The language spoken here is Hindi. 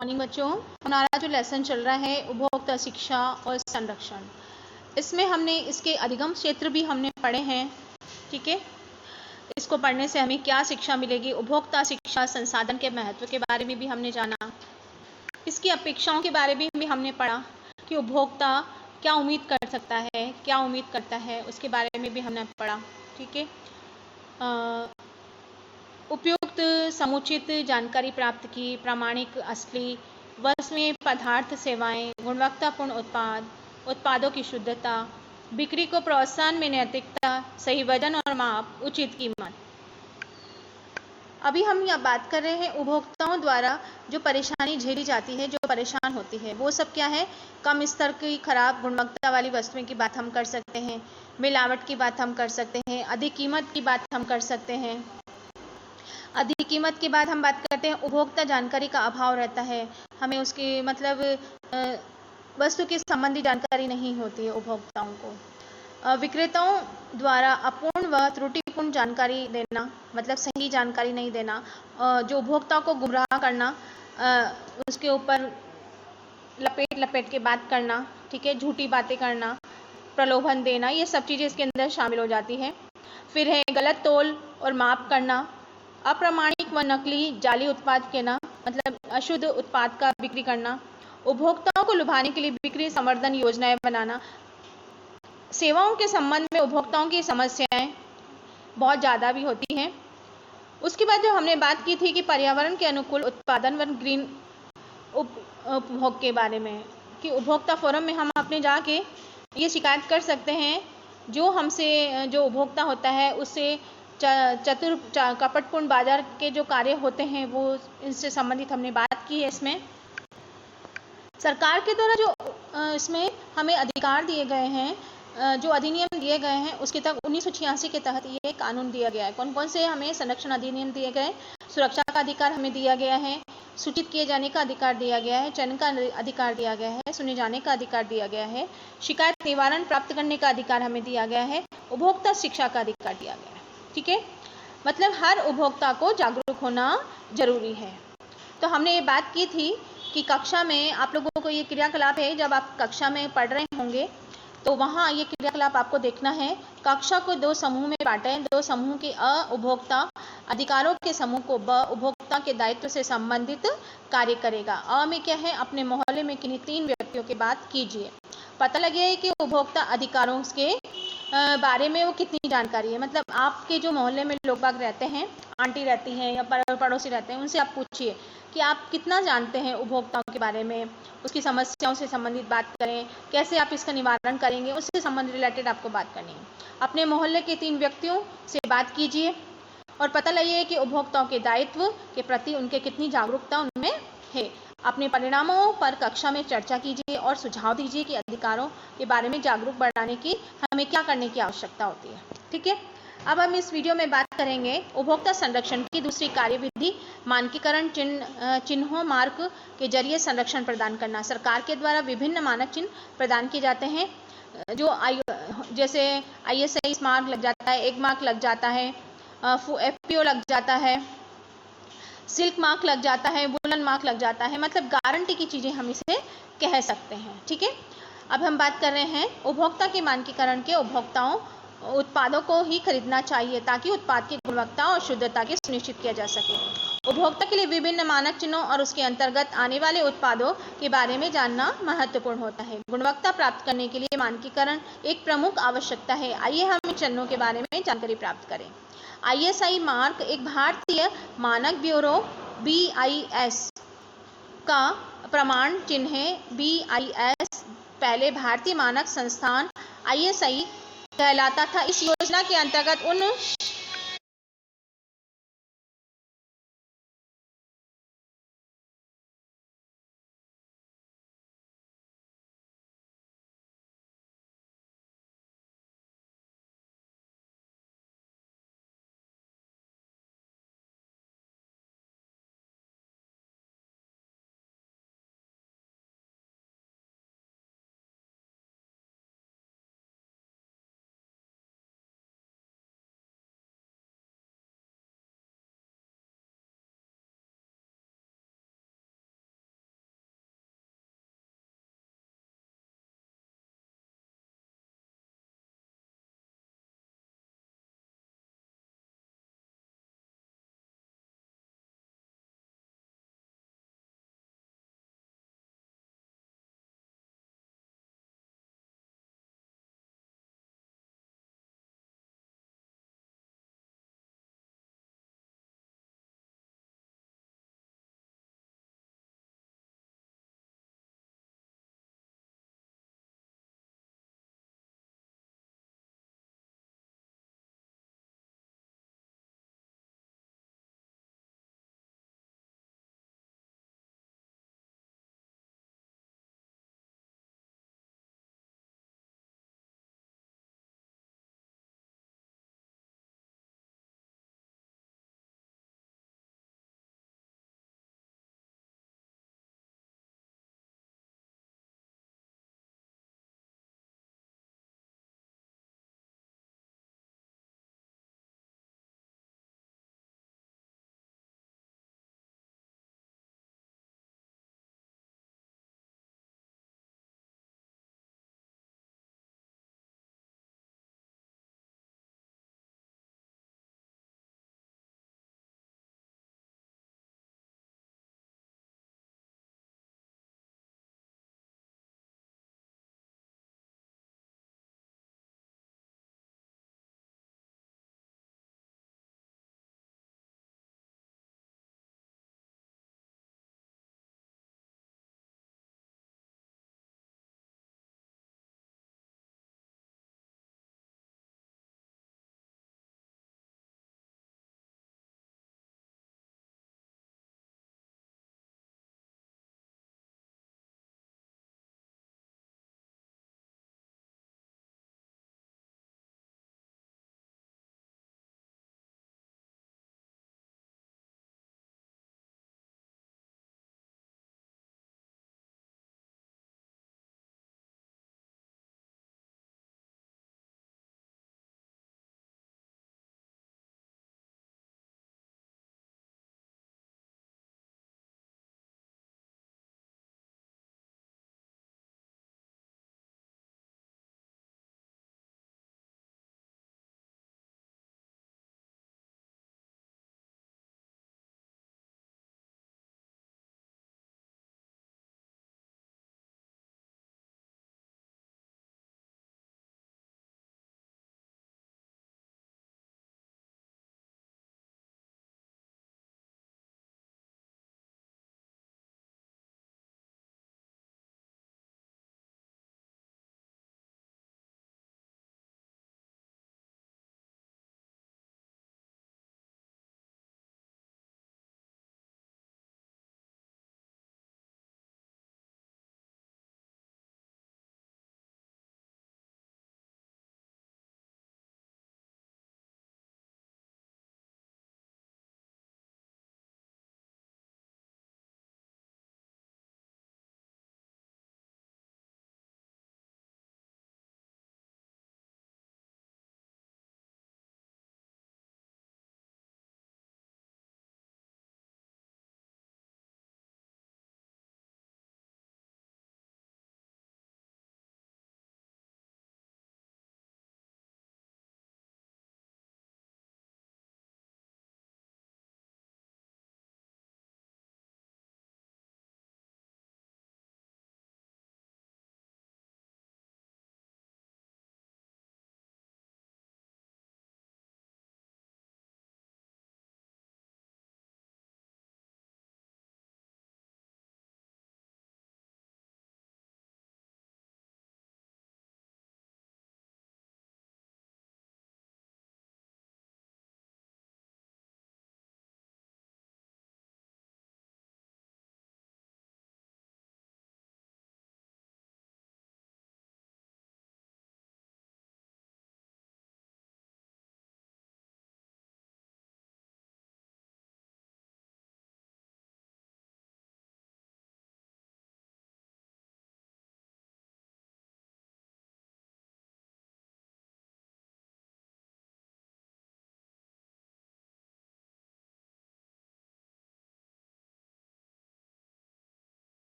मॉर्निंग बच्चों, हमारा जो लेसन चल रहा है उपभोक्ता शिक्षा और संरक्षण, इसमें हमने इसके अधिगम क्षेत्र भी हमने पढ़े हैं। ठीक है, इसको पढ़ने से हमें क्या शिक्षा मिलेगी, उपभोक्ता शिक्षा संसाधन के महत्व के बारे में भी हमने जाना, इसकी अपेक्षाओं के बारे में भी हमने पढ़ा कि उपभोक्ता क्या उम्मीद कर सकता है, क्या उम्मीद करता है, उसके बारे में भी हमने पढ़ा। ठीक है, उपयुक्त समुचित जानकारी प्राप्त की, प्रामाणिक असली वस्तुएं पदार्थ सेवाएं, गुणवत्तापूर्ण उत्पादों की शुद्धता, बिक्री को प्रोत्साहन में नैतिकता, सही वजन और माप, उचित कीमत। अभी हम यहाँ बात कर रहे हैं उपभोक्ताओं द्वारा जो परेशानी झेली जाती है, जो परेशान होती है, वो सब क्या है। कम स्तर की खराब गुणवत्ता वाली वस्तुएं की बात हम कर सकते हैं, मिलावट की बात हम कर सकते हैं, अधिक कीमत की बात हम कर सकते हैं। अधिक कीमत के बाद हम बात करते हैं उपभोक्ता जानकारी का अभाव रहता है, हमें उसकी वस्तु के संबंधी जानकारी नहीं होती है उपभोक्ताओं को। विक्रेताओं द्वारा अपूर्ण व त्रुटिपूर्ण जानकारी देना, मतलब सही जानकारी नहीं देना, जो उपभोक्ता को गुमराह करना, उसके ऊपर लपेट के बात करना, ठीक है, झूठी बातें करना, प्रलोभन देना, ये सब चीज़ें इसके अंदर शामिल हो जाती है। फिर है गलत तोल और माप करना, अप्रामाणिक व नकली जाली उत्पाद कहना, मतलब अशुद्ध उत्पाद का बिक्री करना, उपभोक्ताओं को लुभाने के लिए बिक्री संवर्धन योजनाएं बनाना। सेवाओं के संबंध में उपभोक्ताओं की समस्याएं बहुत ज़्यादा भी होती हैं। उसके बाद जो हमने बात की थी कि पर्यावरण के अनुकूल उत्पादन व ग्रीन उपभोग के बारे में, कि उपभोक्ता फोरम में हम अपने जाके ये शिकायत कर सकते हैं, जो उपभोक्ता होता है उससे कपटपूर्ण बाजार के जो कार्य होते हैं, वो इनसे संबंधित हमने बात की है। इसमें सरकार के द्वारा जो इसमें हमें अधिकार दिए गए हैं, जो अधिनियम दिए गए हैं, उसके तक 1986 के तहत ये कानून दिया गया है। कौन कौन से हमें संरक्षण अधिनियम दिए गए, सुरक्षा का अधिकार हमें दिया गया है, सूचित किए जाने का अधिकार दिया गया है, चयन का अधिकार दिया गया है, सुने जाने का अधिकार दिया गया है, शिकायत निवारण प्राप्त करने का अधिकार हमें दिया गया है, उपभोक्ता शिक्षा का अधिकार दिया गया है। ठीक है, मतलब हर उपभोक्ता को जागरूक होना जरूरी है। तो हमने ये बात की थी कि कक्षा में आप लोगों को ये क्रियाकलाप है, जब आप कक्षा में पढ़ रहे होंगे तो वहाँ ये क्रियाकलाप आपको देखना है। कक्षा को दो समूह में बांटें, दो समूह के अ उपभोक्ता अधिकारों के समूह को ब उपभोक्ता के दायित्व से संबंधित कार्य करेगा। अ में क्या है, अपने मोहल्ले में किन्हीं 3 व्यक्तियों की बात कीजिए, पता लगे कि उपभोक्ता अधिकारों के बारे में वो कितनी जानकारी है। मतलब आपके जो मोहल्ले में लोग बाग रहते हैं, आंटी रहती हैं या पड़ोसी रहते हैं, उनसे आप पूछिए कि आप कितना जानते हैं उपभोक्ताओं के बारे में, उसकी समस्याओं से संबंधित बात करें, कैसे आप इसका निवारण करेंगे, उससे संबंधित रिलेटेड आपको बात करनी है। अपने मोहल्ले के 3 व्यक्तियों से बात कीजिए और पता लगाइए कि उपभोक्ताओं के दायित्व के प्रति उनके कितनी जागरूकता उनमें है। अपने परिणामों पर कक्षा में चर्चा कीजिए और सुझाव दीजिए कि अधिकारों के बारे में जागरूक बढ़ाने की हमें क्या करने की आवश्यकता होती है। ठीक है, अब हम इस वीडियो में बात करेंगे उपभोक्ता संरक्षण की दूसरी कार्यविधि, मानकीकरण चिन्हों मार्क के जरिए संरक्षण प्रदान करना। सरकार के द्वारा विभिन्न मानक चिन्ह प्रदान किए जाते हैं, जो जैसे ISI मार्क लग जाता है, एग मार्क लग जाता है, FPO लग जाता है, सिल्क मार्क लग जाता है, वुलन मार्क लग जाता है, मतलब गारंटी की चीज़ें हम इसे कह सकते हैं। ठीक है, अब हम बात कर रहे हैं उपभोक्ता के मानकीकरण के। उपभोक्ताओं उत्पादों को ही खरीदना चाहिए ताकि उत्पाद की गुणवत्ता और शुद्धता के सुनिश्चित किया जा सके। उपभोक्ता के लिए विभिन्न मानक चिन्हों और उसके अंतर्गत आने वाले उत्पादों के बारे में जानना महत्वपूर्ण होता है। गुणवत्ता प्राप्त करने के लिए मानकीकरण एक प्रमुख आवश्यकता है। आइए हम इन चिन्हों के बारे में जानकारी प्राप्त करें। ISI मार्क एक भारतीय मानक ब्यूरो BIS का प्रमाण चिन्ह है। BIS पहले भारतीय मानक संस्थान ISI कहलाता था। इस योजना के अंतर्गत उन